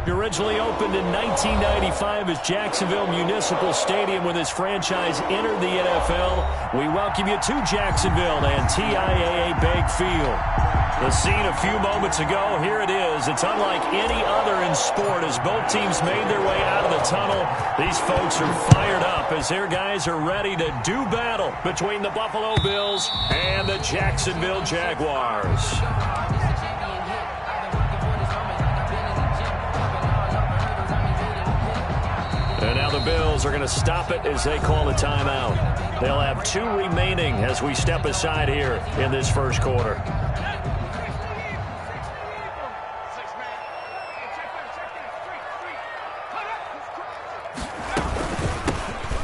Originally opened in 1995 as Jacksonville Municipal Stadium when this franchise entered the NFL. We welcome you to Jacksonville and TIAA Bank Field. The scene a few moments ago, here it is. It's unlike any other in sport as both teams made their way out of the tunnel. These folks are fired up as their guys are ready to do battle between the Buffalo Bills and the Jacksonville Jaguars. And now the Bills are going to stop it as they call a timeout. They'll have 2 remaining as we step aside here in this first quarter.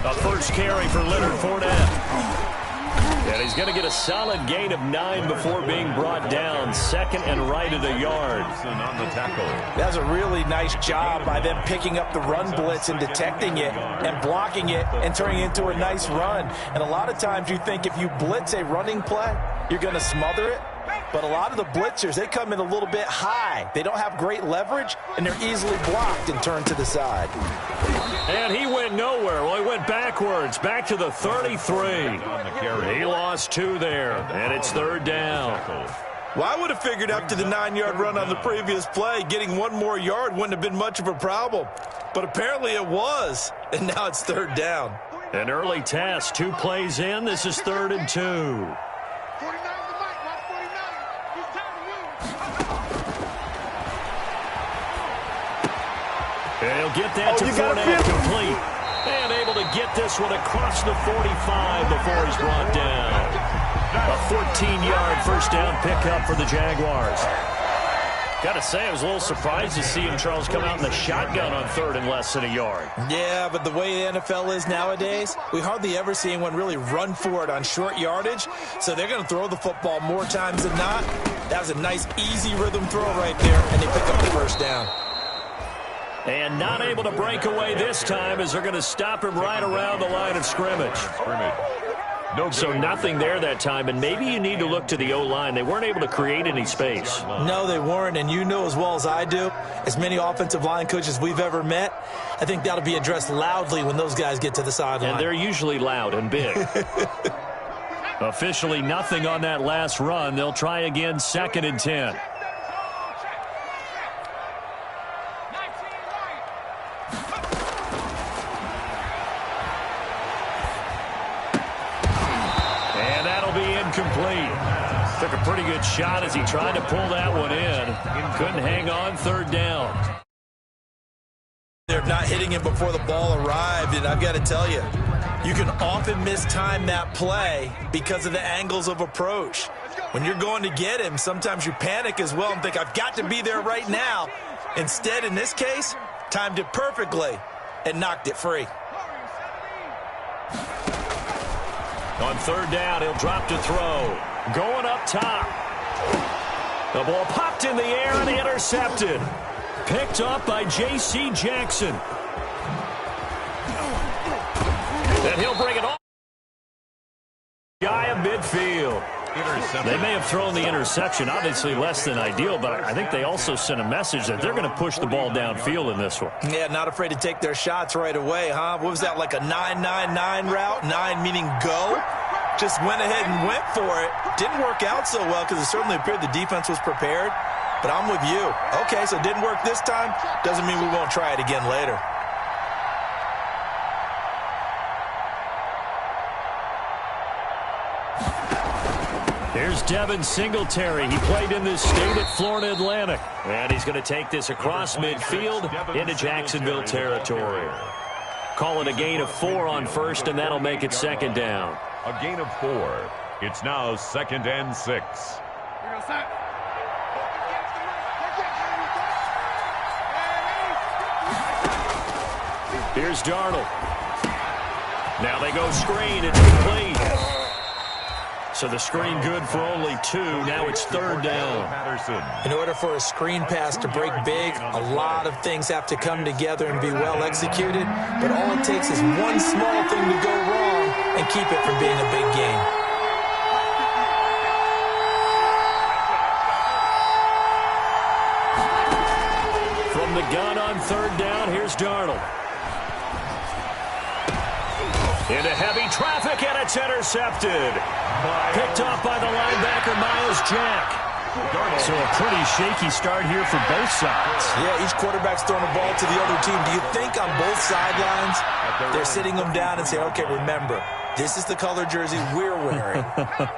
A first carry for Leonard Fournette. And he's going to get a solid gain of 9 before being brought down. Second and right at a yard. On the tackle. That's a really nice job by them picking up the run blitz and detecting it and blocking it and turning it into a nice run. And a lot of times you think if you blitz a running play, you're going to smother it. But a lot of the blitzers, they come in a little bit high. They don't have great leverage, and they're easily blocked and turned to the side. And he went nowhere. Well, he went backwards, back to the 33. He lost 2 there, and it's third down. Well, I would have figured up to the 9-yard run on the previous play. Getting 1 more yard wouldn't have been much of a problem. But apparently it was, and now it's third down. An early test, 2 plays in. This is 3rd and 2. He'll get that to Fournette complete. And able to get this one across the 45 before he's brought down. A 14-yard first down pickup for the Jaguars. Got to say, I was a little surprised to see him, Charles, come out in the shotgun on 3rd and less than a yard. Yeah, but the way the NFL is nowadays, we hardly ever see anyone really run for it on short yardage. So they're going to throw the football more times than not. That was a nice, easy rhythm throw right there, and they pick up the first down. And not able to break away this time as they're going to stop him right around the line of scrimmage. So nothing there that time, and maybe you need to look to the O-line. They weren't able to create any space. No, they weren't, and you know as well as I do, as many offensive line coaches we've ever met, I think that'll be addressed loudly when those guys get to the sideline. And they're usually loud and big. Officially nothing on that last run. They'll try again, 2nd and 10. Complete. Took a pretty good shot as he tried to pull that one in. Couldn't hang on, 3rd down. They're not hitting him before the ball arrived, and I've got to tell you, you can often mistime that play because of the angles of approach. When you're going to get him, sometimes you panic as well and think, I've got to be there right now. Instead, in this case, timed it perfectly and knocked it free. On 3rd down, he'll drop to throw. Going up top. The ball popped in the air and intercepted. Picked up by J.C. Jackson. And he'll bring it off. Guy of midfield. They may have thrown the interception, obviously less than ideal, but I think they also sent a message that they're going to push the ball downfield in this one. Yeah, not afraid to take their shots right away, huh? What was that, like a 9-9-9 route? 9 meaning go? Just went ahead and went for it. Didn't work out so well because it certainly appeared the defense was prepared, but I'm with you. Okay, so it didn't work this time. Doesn't mean we won't try it again later. Here's Devin Singletary. He played in this state at Florida Atlantic. And he's going to take this across midfield into Jacksonville territory. Call it a gain of 4 on 1st, and that'll make it 2nd down. A gain of 4. It's now 2nd and 6. Here's Darnold. Now they go screen. It's complete. So the screen good for only 2. Now it's 3rd down. In order for a screen pass to break big, a lot of things have to come together and be well executed. But all it takes is one small thing to go wrong and keep it from being a big gain. From the the gun on third down. Here's Darnold. Into heavy traffic, and it's intercepted. Picked off by the linebacker, Miles Jack. So a pretty shaky start here for both sides. Yeah, each quarterback's throwing the ball to the other team. Do you think on both sidelines they're sitting them down and saying, okay, remember, this is the color jersey we're wearing.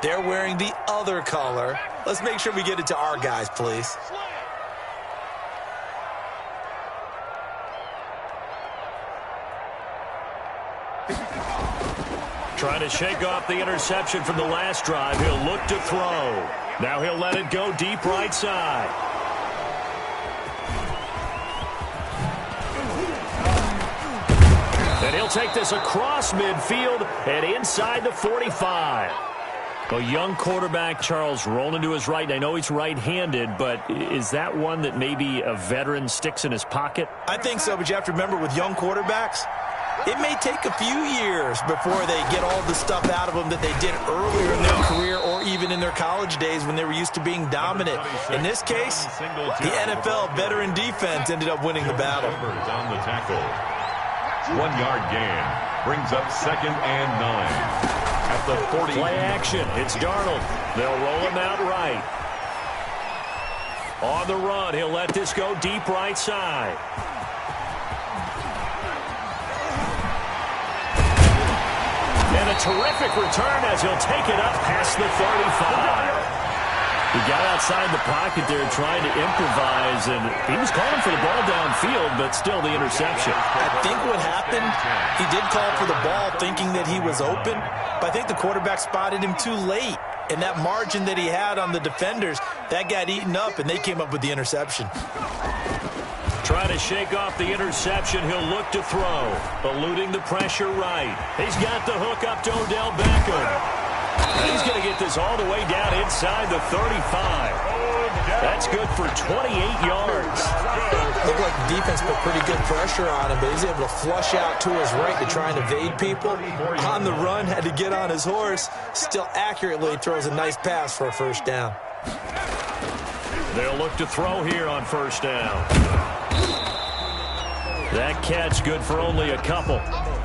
They're wearing the other color. Let's make sure we get it to our guys, please. Trying to shake off the interception from the last drive. He'll look to throw. Now he'll let it go deep right side. And he'll take this across midfield and inside the 45. A young quarterback, Charles, rolling to his right. I know he's right-handed, but is that one that maybe a veteran sticks in his pocket? I think so, but you have to remember with young quarterbacks, it may take a few years before they get all the stuff out of them that they did earlier in their career or even in their college days when they were used to being dominant. In this case, the NFL veteran defense ended up winning the battle. On the tackle. 1 yard gain brings up 2nd and 9. At the 40. Play action. It's Darnold. They'll roll him out right. On the run, he'll let this go deep right side. And a terrific return as he'll take it up past the 35. He got outside the pocket there trying to improvise, and he was calling for the ball downfield, but still the interception. I think what happened, he did call for the ball thinking that he was open, but I think the quarterback spotted him too late. And that margin that he had on the defenders, that got eaten up, and they came up with the interception. Trying to shake off the interception, he'll look to throw. Eluding the pressure right. He's got the hook up to Odell Beckham. He's going to get this all the way down inside the 35. That's good for 28 yards. Looked like the defense put pretty good pressure on him, but he's able to flush out to his right to try and evade people. On the run, had to get on his horse. Still accurately throws a nice pass for a first down. They'll look to throw here on first down. That catch good for only a couple.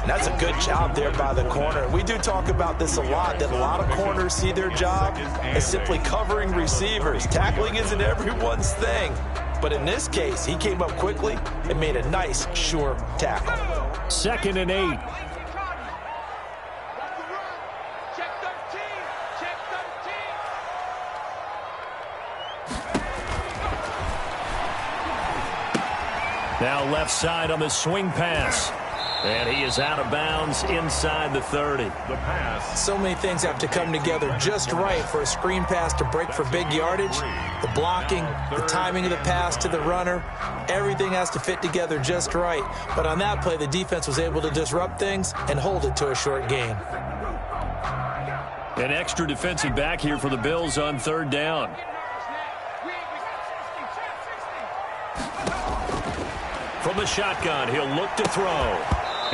That's a good job there by the corner. We do talk about this a lot, that a lot of corners see their job as simply covering receivers. Tackling isn't everyone's thing. But in this case, he came up quickly and made a nice, sure tackle. 2nd and 8. Now left side on the swing pass. And he is out of bounds inside the 30. The pass. So many things have to come together just right for a screen pass to break for big yardage. The blocking, the timing of the pass to the runner, everything has to fit together just right. But on that play, the defense was able to disrupt things and hold it to a short gain. An extra defensive back here for the Bills on third down. From the shotgun, he'll look to throw.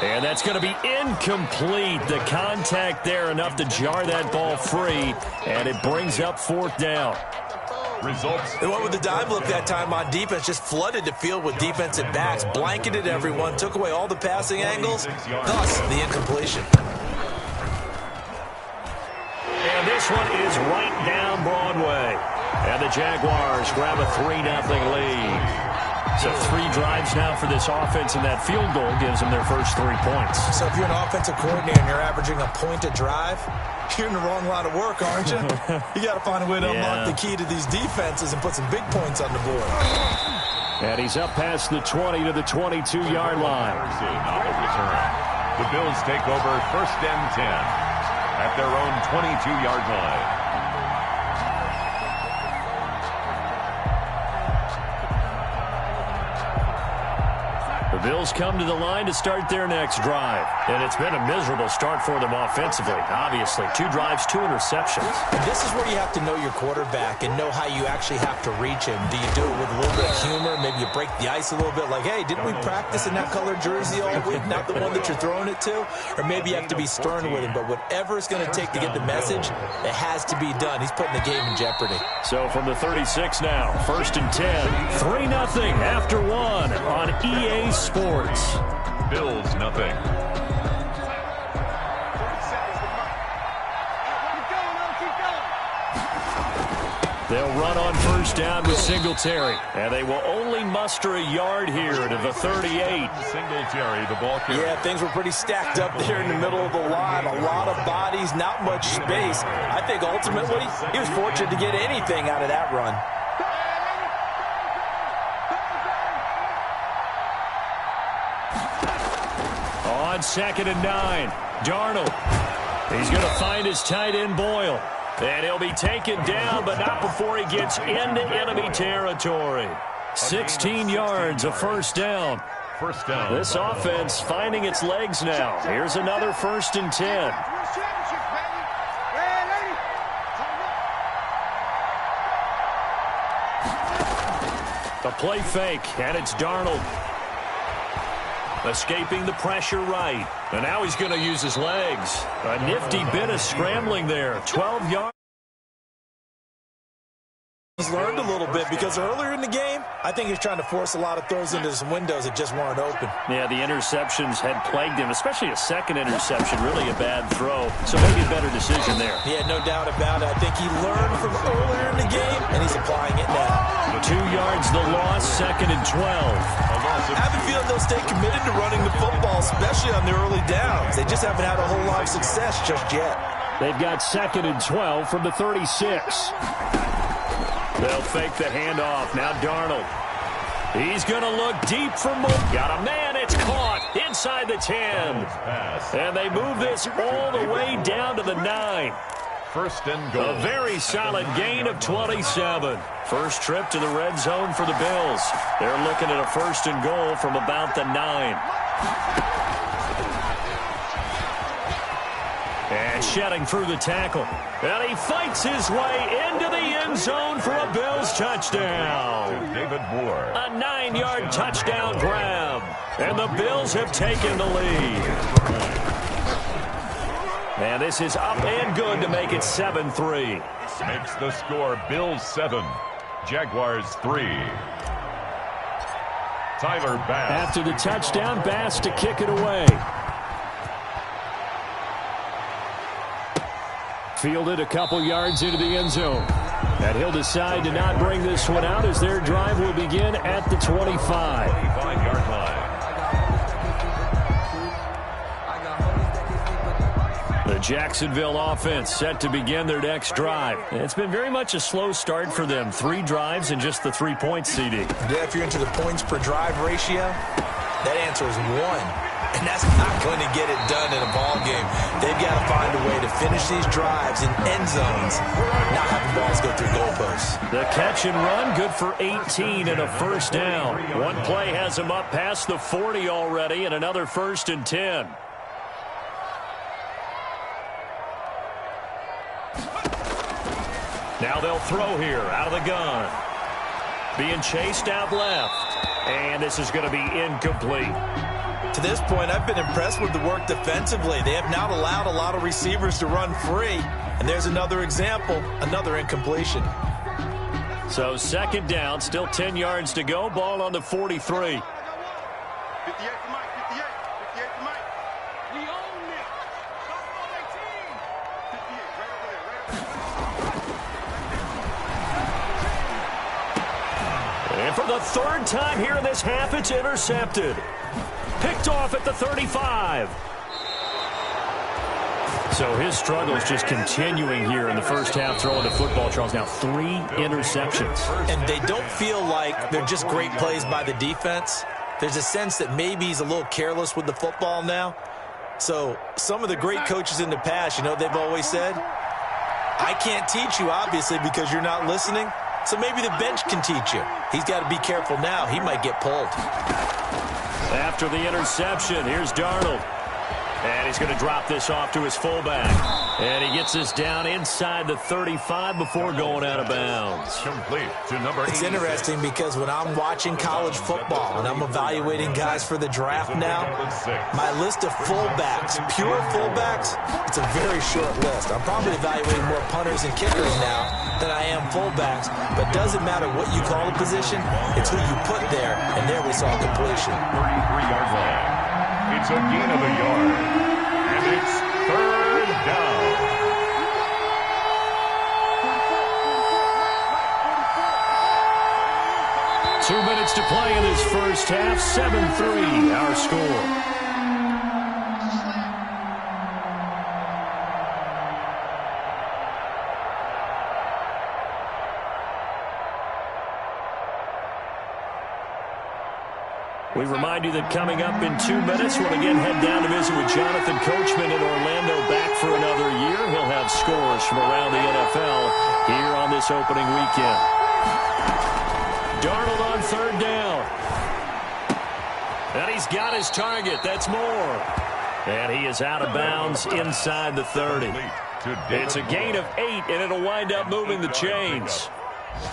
And that's going to be incomplete. The contact there enough to jar that ball free, and it brings up 4th down. Results. They went with the dime look that time on defense, just flooded the field with defensive backs, blanketed everyone, took away all the passing angles, thus the incompletion. And this one is right down Broadway. And the Jaguars grab a 3-0 lead. So 3 drives now for this offense, and that field goal gives them their first 3 points. So if you're an offensive coordinator and you're averaging a point a drive, you're in the wrong line of work, aren't you? You got to find a way to unlock the key to these defenses and put some big points on the board. And he's up past the 20 to the 22-yard line. The Bills take over 1st and 10 at their own 22-yard line. Bills come to the line to start their next drive. And it's been a miserable start for them offensively, obviously. 2 drives, 2 interceptions. And this is where you have to know your quarterback and know how you actually have to reach him. Do you do it with a little bit of humor? Maybe you break the ice a little bit, like, hey, didn't we practice in that colored jersey all week, not the one that you're throwing it to? Or maybe you have to be stern with him. But whatever it's going to take to get the message, it has to be done. He's putting the game in jeopardy. So from the 36 now, 1st and 10. 3-0 after 1 on EA Sports. Bills nothing. They'll run on 1st down with Singletary. And they will only muster a yard here to the 38. Singletary, the ball carrier. Yeah, things were pretty stacked up there in the middle of the line. A lot of bodies, not much space. I think ultimately he was fortunate to get anything out of that run. On 2nd and 9, Darnold. He's going to find his tight end Boyle. And he'll be taken down, but not before he gets into enemy territory. 16 yards, a 1st down. First down. This offense finding its legs now. Here's another 1st and 10. A play fake, and it's Darnold. Escaping the pressure right. And now he's going to use his legs. A nifty bit of scrambling there. 12 yards. He's learned a little bit because earlier in the game, I think he's trying to force a lot of throws into some windows that just weren't open. Yeah, the interceptions had plagued him, especially a second interception. Really a bad throw. So maybe a better decision there. Yeah, no doubt about it. I think he learned from earlier in the game, and he's applying it now. 2 yards the loss, 2nd and 12. I have a feeling they'll stay committed to running the football, especially on the early downs. They just haven't had a whole lot of success just yet. They've got 2nd and 12 from the 36. They'll fake the handoff. Now Darnold. He's going to look deep for more. Got a man. It's caught inside the 10. And they move this all the way down to the 9. 1st and goal. A very solid gain of 27. First trip to the red zone for the Bills. They're looking at a 1st and goal from about the 9. And shedding through the tackle. And he fights his way into the end zone for a Bills touchdown. David Moore. A 9-yard touchdown grab. And the Bills have taken the lead. And this is up and good to make it 7-3. Makes the score Bills 7, Jaguars 3. Tyler Bass. After the touchdown, Bass to kick it away. Fielded a couple yards into the end zone. And he'll decide to not bring this one out as their drive will begin at the 25. 25-yard line. The Jacksonville offense set to begin their next drive. It's been very much a slow start for them. 3 drives and just the 3 points, CD. Yeah, if you're into the points per drive ratio, that answer is 1. And that's not going to get it done in a ball game. They've got to find a way to finish these drives in end zones, not having balls go through goalposts. The catch and run, good for 18 and a 1st down. One play has him up past the 40 already and another 1st and 10. Now they'll throw here out of the gun. Being chased out left. And this is going to be incomplete. To this point, I've been impressed with the work defensively. They have not allowed a lot of receivers to run free. And there's another example, another incompletion. So 2nd down, still 10 yards to go. Ball on the 43. And for the 3rd time here in this half, it's intercepted. Picked off at the 35. So his struggle is just continuing here in the first half, throwing the football. Charles, now 3 interceptions. And they don't feel like they're just great plays by the defense. There's a sense that maybe he's a little careless with the football now. So some of the great coaches in the past, you know, they've always said, I can't teach you, obviously, because you're not listening. So maybe the bench can teach you. He's got to be careful now. He might get pulled. After the interception, here's Darnold. And he's going to drop this off to his fullback. And he gets this down inside the 35 before going out of bounds. Complete to number 86. It's interesting because when I'm watching college football and I'm evaluating guys for the draft now, my list of fullbacks, pure fullbacks, it's a very short list. I'm probably evaluating more punters and kickers now than I am fullbacks. But it doesn't matter what you call the position, it's who you put there. And there we saw completion. 33-yard line. It's a gain of a yard, and it's third down. Two minutes to play in this first half. 7-3, our score. We remind you that coming up in 2 minutes, we'll again head down to visit with Jonathan Coachman in Orlando, back for another year. He'll have scores from around the NFL here on this opening weekend. Darnold on third down. And he's got his target. That's more. And he is out of bounds inside the 30. It's a gain of 8, and it'll wind up moving the chains.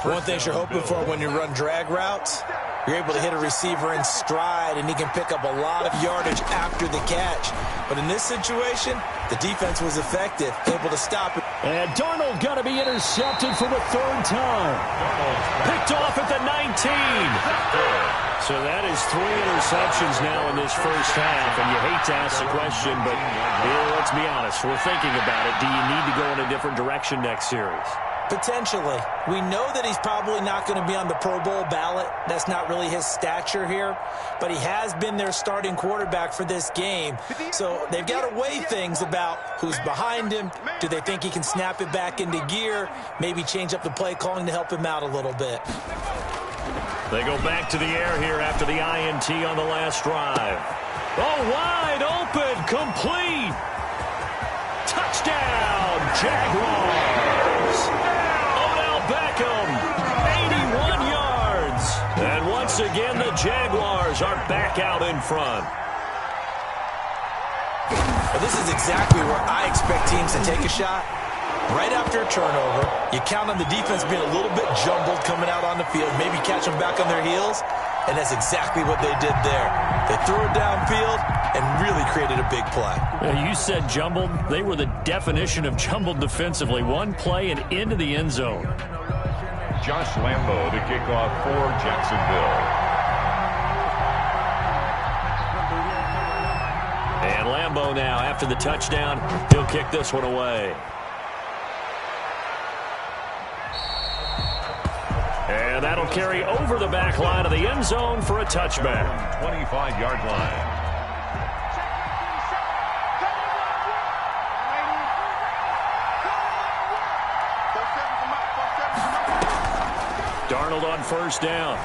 One thing you're hoping for when you run drag routes, you're able to hit a receiver in stride, and he can pick up a lot of yardage after the catch. But in this situation, the defense was effective, able to stop it. And Darnold got to be intercepted for the third time. Picked off at the 19. So that is 3 interceptions now in this first half. And you hate to ask the question, but let's be honest. We're thinking about it. Do you need to go in a different direction next series? Potentially. We know that he's probably not going to be on the Pro Bowl ballot. That's not really his stature here. But he has been their starting quarterback for this game. So they've got to weigh things about who's behind him. Do they think he can snap it back into gear? Maybe change up the play calling to help him out a little bit. They go back to the air here after the INT on the last drive. Oh, wide open, complete. Touchdown, Jaguars. Beckham, 81 yards. And once again, the Jaguars are back out in front. Well, this is exactly where I expect teams to take a shot. Right after a turnover, you count on the defense being a little bit jumbled coming out on the field, maybe catch them back on their heels, and that's exactly what they did there. They threw it downfield and really created a big play. You said jumbled. They were the definition of jumbled defensively. One play and into the end zone. Josh Lambo to kick off for Jacksonville. And Lambo now, after the touchdown, he'll kick this one away. And that'll carry over the back line of the end zone for a touchback. 25-yard line. Darnold on first down.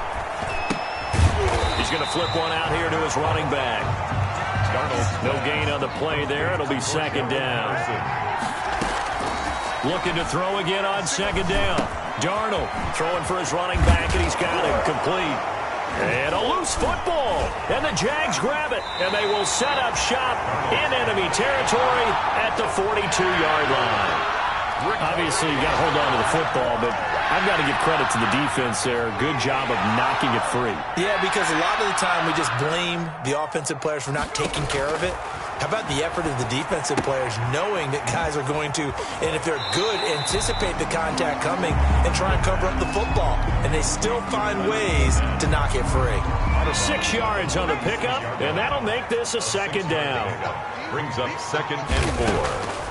He's going to flip one out here to his running back. Darnold, no gain on the play there. It'll be second down. Looking to throw again on second down. Darnold throwing for his running back, and he's got him complete. And a loose football. And the Jags grab it, and they will set up shop in enemy territory at the 42-yard line. Obviously, you got to hold on to the football, but I've got to give credit to the defense there. Good job of knocking it free. Yeah, because a lot of the time we just blame the offensive players for not taking care of it. How about the effort of the defensive players knowing that guys are going to, and if they're good, anticipate the contact coming and try and cover up the football. And they still find ways to knock it free. 6 yards on the pickup, and that'll make this a second down. Brings up 2nd and 4.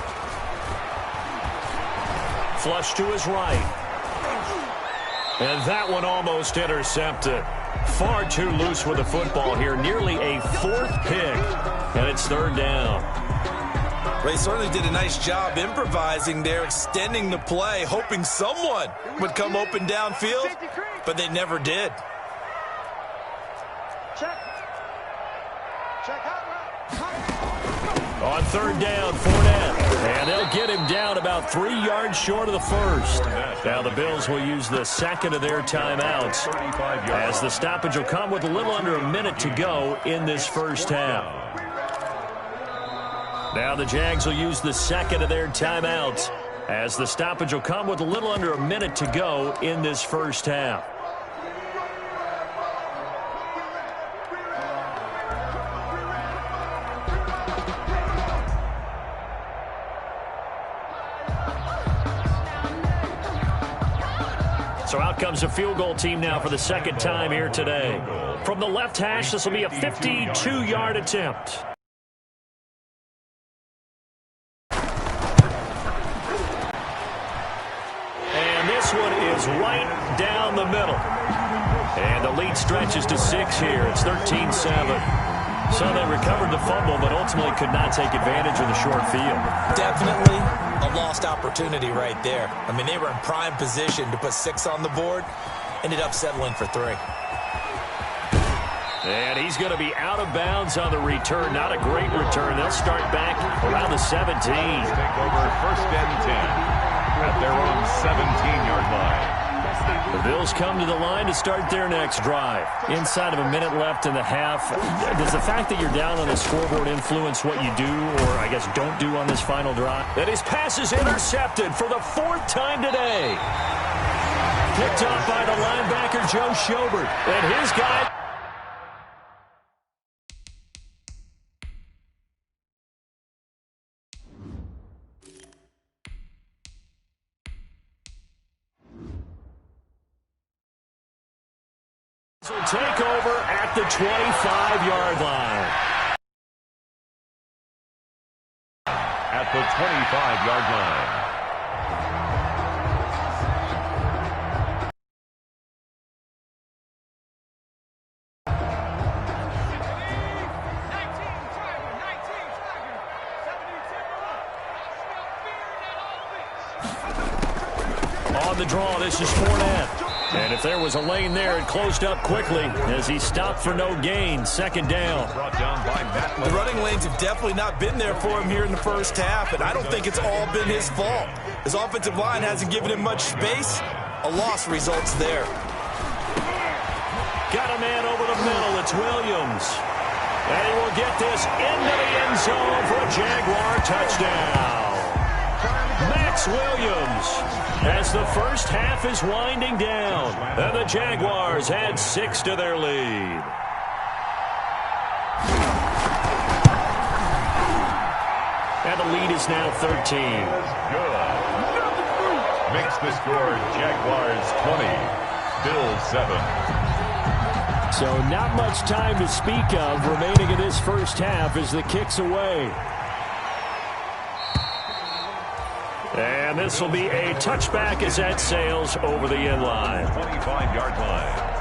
Flush to his right. And that one almost intercepted. Far too loose with the football here. Nearly a 4th pick. And it's third down. They certainly did a nice job improvising there, extending the play, hoping someone would come open downfield, but they never did. On third down, Fournette. And they'll get him down about 3 yards short of the first. Now the Bills will use the second of their timeouts as the stoppage will come with a little under a minute to go in this first half. Now the Jags will use the second of their timeouts as the stoppage will come with a little under a minute to go in this first half. So out comes a field goal team now for the second time here today. From the left hash, this will be a 52-yard attempt. And this one is right down the middle. And the lead stretches to 6 here. It's 13-7. So they recovered the fumble, but ultimately could not take advantage of the short field. Definitely a lost opportunity right there. I mean, they were in prime position to put 6 on the board. Ended up settling for 3. And he's going to be out of bounds on the return. Not a great return. They'll start back around the 17. Take over first and 10 at their own 17-yard line. The Bills come to the line to start their next drive. Inside of a minute left in the half, does the fact that you're down on the scoreboard influence what you do, or I guess don't do on this final drive? And his pass is intercepted for the 4th time today. Picked up by the linebacker, Joe Schobert. And his guy... will take over at the 25-yard line. At the 25-yard line. On the draw, this is Fournette. And if there was a lane there, it closed up quickly as he stopped for no gain. Second down. Brought down by Madden. The running lanes have definitely not been there for him here in the first half, and I don't think it's all been his fault. His offensive line hasn't given him much space. A loss results there. Got a man over the middle. It's Williams. And he will get this into the end zone for a Jaguar touchdown. Max Williams, as the first half is winding down, and the Jaguars add 6 to their lead. And the lead is now 13. Good. Makes the score Jaguars 20, Bills 7. So not much time to speak of remaining in this first half as the kick's away. And this will be a touchback as that sails over the end line. 25-yard line.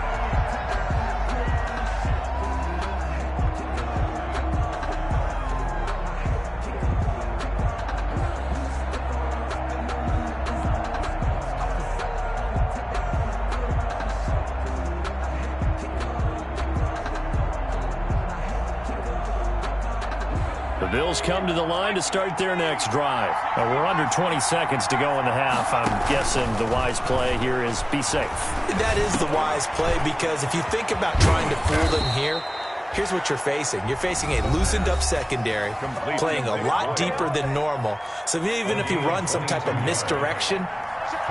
The Bills come to the line to start their next drive. We're under 20 seconds to go in the half. I'm guessing the wise play here is be safe. That is the wise play, because if you think about trying to fool them here, here's what you're facing. You're facing a loosened up secondary, playing a lot deeper than normal. So even if you run some type of misdirection,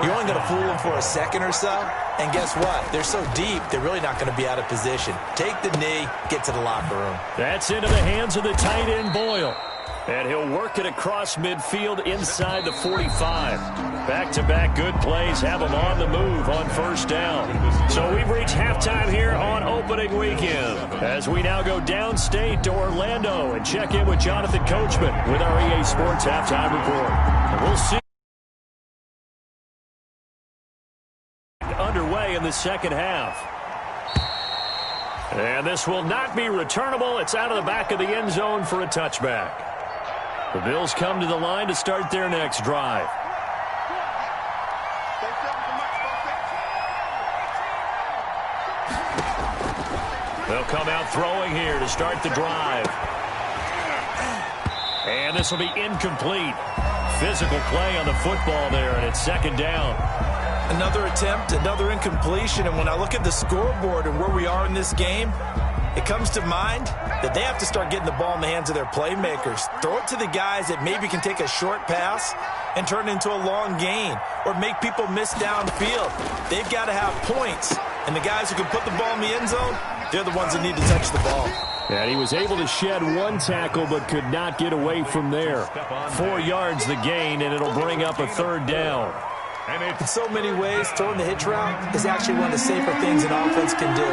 you're only going to fool them for a second or so. And guess what? They're so deep, they're really not going to be out of position. Take the knee, get to the locker room. That's into the hands of the tight end, Boyle. And he'll work it across midfield inside the 45. Back-to-back good plays have him on the move on first down. So we've reached halftime here on opening weekend, as we now go downstate to Orlando and check in with Jonathan Coachman with our EA Sports Halftime Report. And we'll see underway in the second half. And this will not be returnable. It's out of the back of the end zone for a touchback. The Bills come to the line to start their next drive. They'll come out throwing here to start the drive. And this will be incomplete. Physical play on the football there, and it's second down. Another attempt, another incompletion, and when I look at the scoreboard and where we are in this game, it comes to mind that they have to start getting the ball in the hands of their playmakers. Throw it to the guys that maybe can take a short pass and turn it into a long gain or make people miss downfield. They've got to have points, and the guys who can put the ball in the end zone, they're the ones that need to touch the ball. And he was able to shed one tackle but could not get away from there. 4 yards the gain, and it'll bring up a third down. In so many ways, throwing the hitch route is actually one of the safer things an offense can do.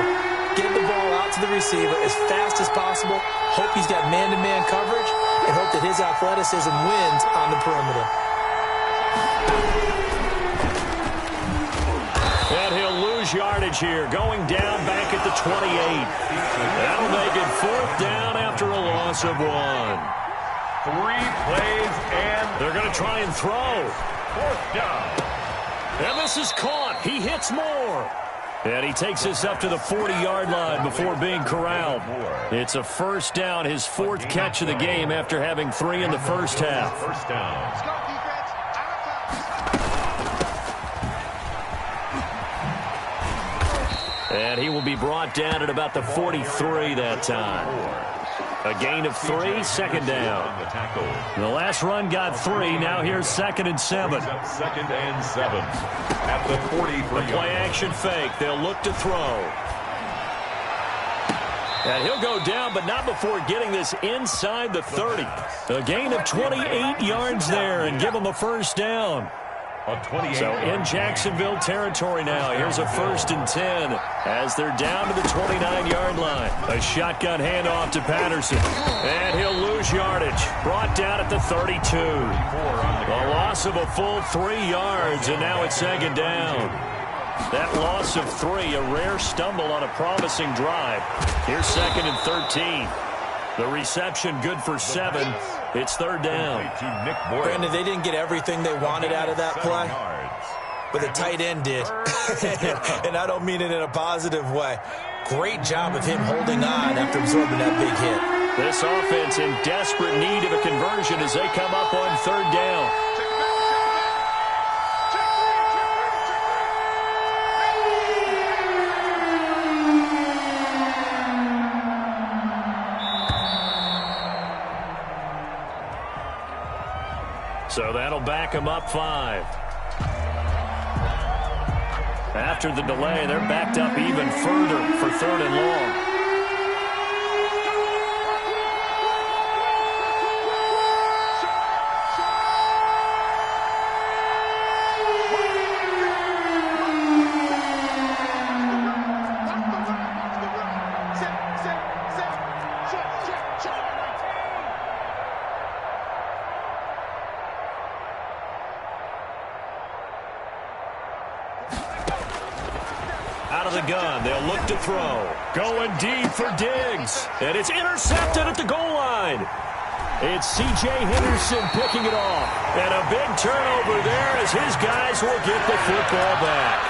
Get the ball out to the receiver as fast as possible, hope he's got man-to-man coverage, and hope that his athleticism wins on the perimeter. And he'll lose yardage here, going down back at the 28. That'll make it fourth down after a loss of 1. 3 plays, and they're going to try and throw. Fourth down. And this is caught. He hits more. And he takes us up to the 40-yard line before being corralled. It's a first down, his 4th catch of the game after having 3 in the first half. First down. And he will be brought down at about the 43 that time. A gain of 3, second down. The last run got 3. Now here's 2nd and 7. Second and 7 at the 43. The play action fake. They'll look to throw. And he'll go down, but not before getting this inside the 30. A gain of 28 yards there and give him a first down. So in Jacksonville territory now. Here's a 1st and 10 as they're down to the 29-yard line. A shotgun handoff to Patterson. And he'll lose yardage. Brought down at the 32. A loss of a full 3 yards, and now it's second down. That loss of 3, a rare stumble on a promising drive. Here's 2nd and 13. The reception good for 7. It's third down. Brandon, they didn't get everything they wanted out of that play, but the tight end did. And I don't mean it in a positive way. Great job of him holding on after absorbing that big hit. This offense in desperate need of a conversion as they come up on third down. So that'll back them up 5. After the delay, they're backed up even further for 3rd and long. Out of the gun, they'll look to throw. Going deep for Diggs. And it's intercepted at the goal line. It's C.J. Henderson picking it off. And a big turnover there as his guys will get the football back.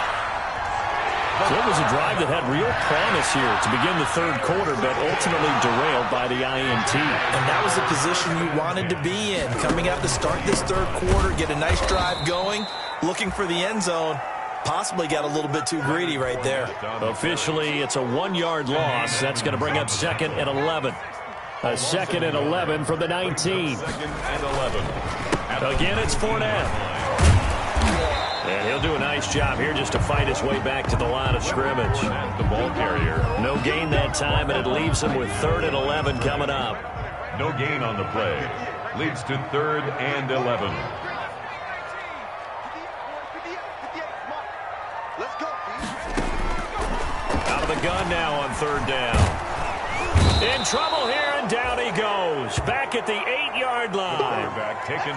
So it was a drive that had real promise here to begin the third quarter, but ultimately derailed by the INT. And that was the position you wanted to be in. Coming out to start this third quarter, get a nice drive going, looking for the end zone. Possibly got a little bit too greedy right there. Officially, it's a 1-yard loss. That's going to bring up 2nd and 11. A 2nd and 11 from the 19. 2nd and 11. Again, it's Fournette. And he'll do a nice job here just to fight his way back to the line of scrimmage. The ball carrier. No gain that time, and it leaves him with 3rd and 11 coming up. No gain on the play. Leads to 3rd and 11. Out of the gun now on 3rd down. In trouble here, and down he goes. Back at the 8-yard line.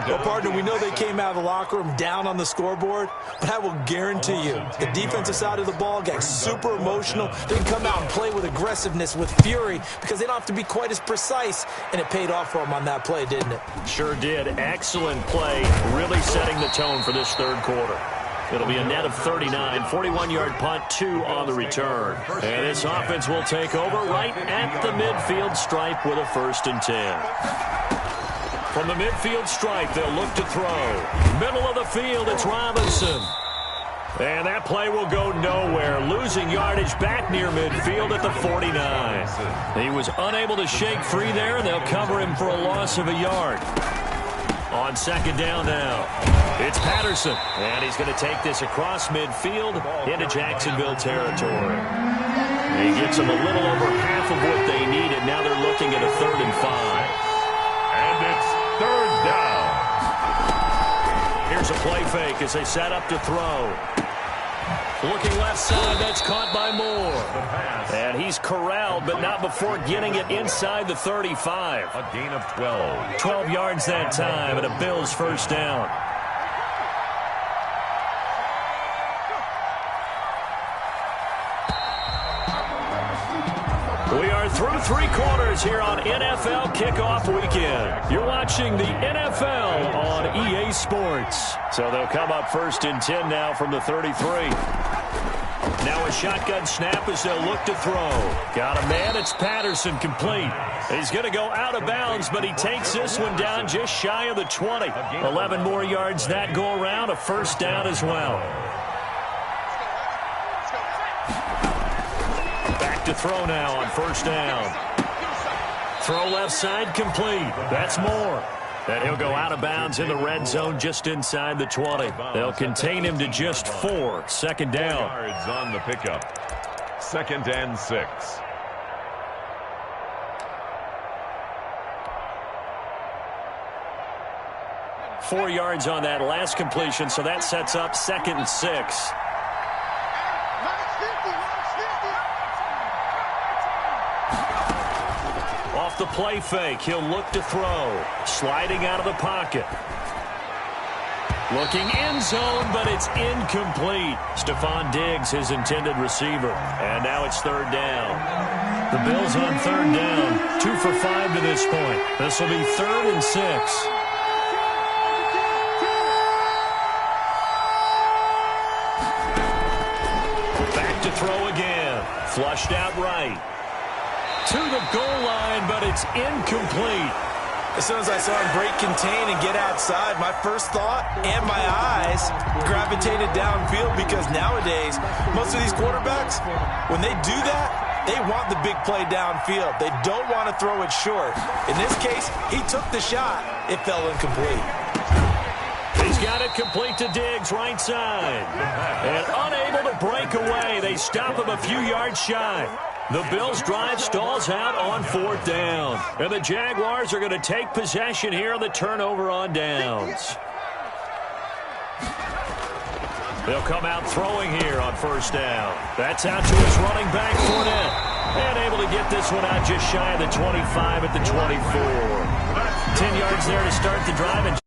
Well, partner, we know they came out of the locker room down on the scoreboard, but I will guarantee you the defensive side of the ball got super emotional. They can come out and play with aggressiveness, with fury, because they don't have to be quite as precise, and it paid off for them on that play, didn't it? Sure did. Excellent play, really setting the tone for this third quarter. It'll be a net of 39, 41-yard punt, 2 on the return. And this offense will take over right at the midfield stripe with a 1st and 10. From the midfield stripe, they'll look to throw. Middle of the field, it's Robinson. And that play will go nowhere, losing yardage back near midfield at the 49. He was unable to shake free there, and they'll cover him for a loss of a yard. On second down now, it's Patterson. And he's going to take this across midfield into Jacksonville territory. He gets them a little over half of what they need, and now they're looking at a 3rd and 5. And it's 3rd down. Here's a play fake as they set up to throw. Looking left side, that's caught by Moore. And he's corralled, but not before getting it inside the 35. A gain of 12. 12 yards that time, and a Bills first down. We are through 3 quarters here on NFL Kickoff Weekend. You're watching the NFL on EA Sports. So they'll come up 1st and 10 now from the 33. Now a shotgun snap as they'll look to throw. Got a man, it's Patterson, complete. He's going to go out of bounds, but he takes this one down just shy of the 20. 11 more yards that go around, a first down as well. Back to throw now on first down. Throw left side, complete. That's Moore. And he'll go out of bounds in the red zone just inside the 20. They'll contain him to just 4. Second down. Yards on the pickup. 2nd and 6. Four yards on that last completion, so that sets up 2nd and 6. Off the play fake, he'll look to throw. Sliding out of the pocket. Looking end zone, but it's incomplete. Stephon Diggs, his intended receiver. And now it's 3rd down. The Bills on 3rd down. 2 for 5 to this point. This will be 3rd and 6. Back to throw again. Flushed out right. To the goal line, but it's incomplete. As soon as I saw him break contain and get outside, my first thought and my eyes gravitated downfield, because nowadays, most of these quarterbacks, when they do that, they want the big play downfield. They don't want to throw it short. In this case, he took the shot. It fell incomplete. He's got it complete to Diggs, right side. And unable to break away. They stop him a few yards shy. The Bills' drive stalls out on 4th down. And the Jaguars are going to take possession here on the turnover on downs. They'll come out throwing here on 1st down. That's out to his running back, Fournette. And able to get this one out just shy of the 25 at the 24. 10 yards there to start the drive. And